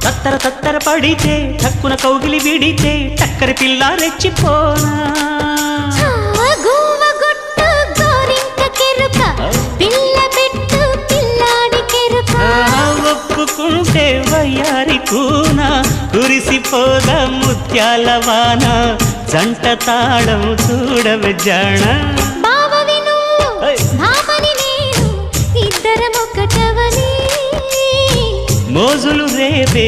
తత్తర తత్తర పడితే తక్కున కౌగిలి విడితే టక్కరి పిల్ల రెచ్చిపోనా ఒప్పుకుంటే వయ్యారి కూనా కురిసిపోద ముత్యాల వాన జంట తాళం చూడవే జాణ మోజులు రేపే